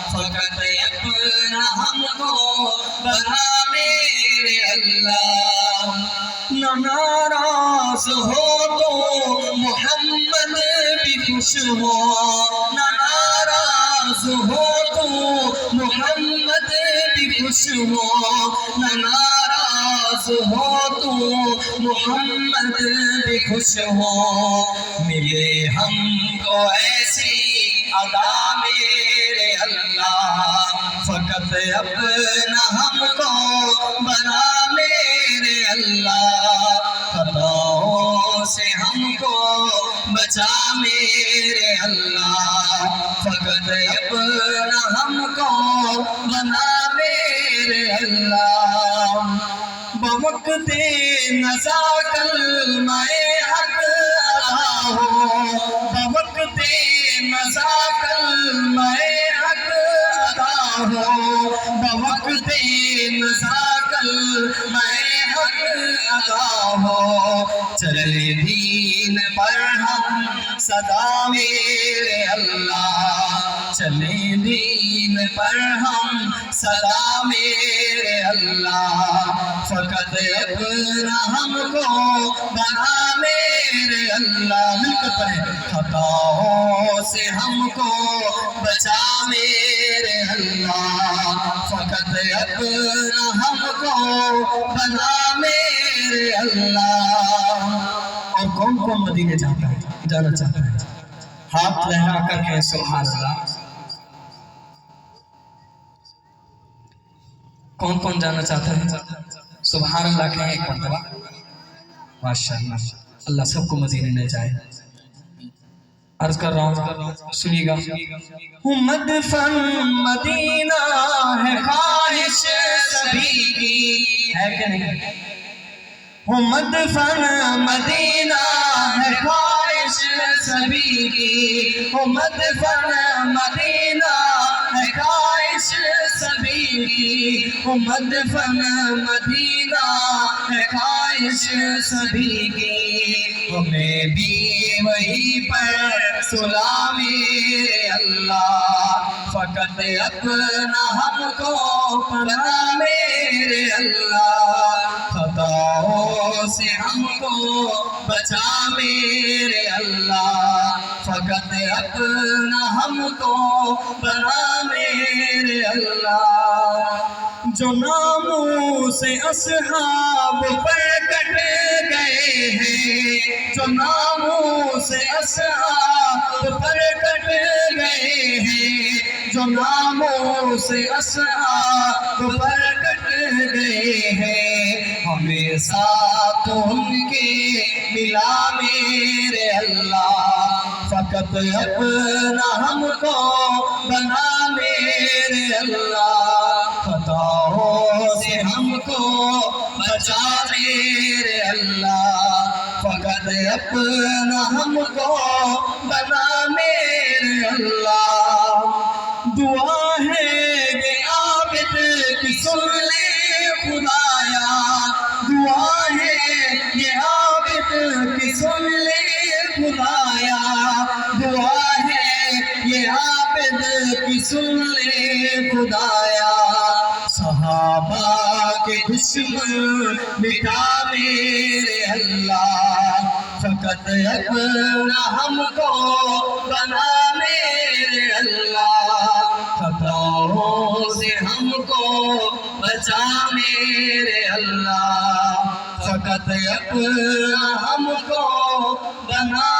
فقط اپنا ہم کو بنا میرے اللہ۔ نہ ناراض ہو تو محمد بھی خوش ہو، نہ ناراض ہو تو محمد بھی خوش ہو، نہ ناراض ہو تو محمد بھی خوش ہو۔ ملے ہم کو ایسی عطا میرے اللہ، فقط اپنا ہم کو بنا میرے اللہ۔ خطاؤں سے ہم کو بچا میرے اللہ، فقط اپنا ہم کو بنا میرے اللہ۔ بوقت نزا کلمہ حق ادا ہو، بوقت نزا کلمہ حق ادا ہو، بوقت نزا کلمہ حق ادا ہو۔ چلے دین پر ہم صدا میرے اللہ، چلے دین پر ہم صدا میرے اللہ۔ فقط اپنا ہم کو بنا میرے اللہ۔ مل کر پڑھیں۔ خطاؤں سے ہم کو بچا میرے اللہ، فقط اپنا ہم کو بنا میرے اللہ۔ اور کون کون مدینے جاتا ہے، جانا چاہتا ہے؟ ہاتھ لہرا کر کہیں سبحان اللہ۔ کون کون جانا چاہتا ہے؟ سبحان اللہ کہیں ایک مرتبہ۔ ماشاءاللہ، اللہ سب کو مدینے لے جائے۔ عرض کر رہا ہوں، سنیے گا۔ مدفن مدینہ ہے خواہش سبھی کی، ہے کہ نہیں؟ مدفن مدینہ ہے خواہش سبھی کی، مدفن مدینہ ہے خواہش سبھی کی، مدفن مدینہ ہے خواہش سبھی کی۔ ہمیں بھی وہیں پر سلا میرے اللہ، فقط اپنا ہم کو بنا میرے اللہ۔ خطاؤں سے ہم کو بچا میرے اللہ، فقط اپنا ہم کو بنا میرے اللہ۔ جو ناموں سے اصحاب پر کٹ گئے ہیں، جو ناموں سے اصحاب پر کٹ گئے ہیں، جو ناموں سے اصحاب پر کٹ گئے ہیں، ہمیں ساتھ ان کے ملا میرے اللہ۔ فقط اپنا ہم کو بنا میرے اللہ، خطاؤں سے ہم کو بچا میرے اللہ، فقط اپنا ہم کو بنا میرے اللہ۔ دعا ہے یہ عابد کی سن لے خدایا، دعا ہے یہ عابد کی سن لے خدایا، دعا ہے یہ عابد کی سن لے خدایا۔ صحابہ کے دشمن مٹا میرے اللہ، فقط اپنا ہم کو بنا میرے اللہ۔ خطاؤں سے ہم کو بچا میرے اللہ، فقط اپنا ہم کو بنا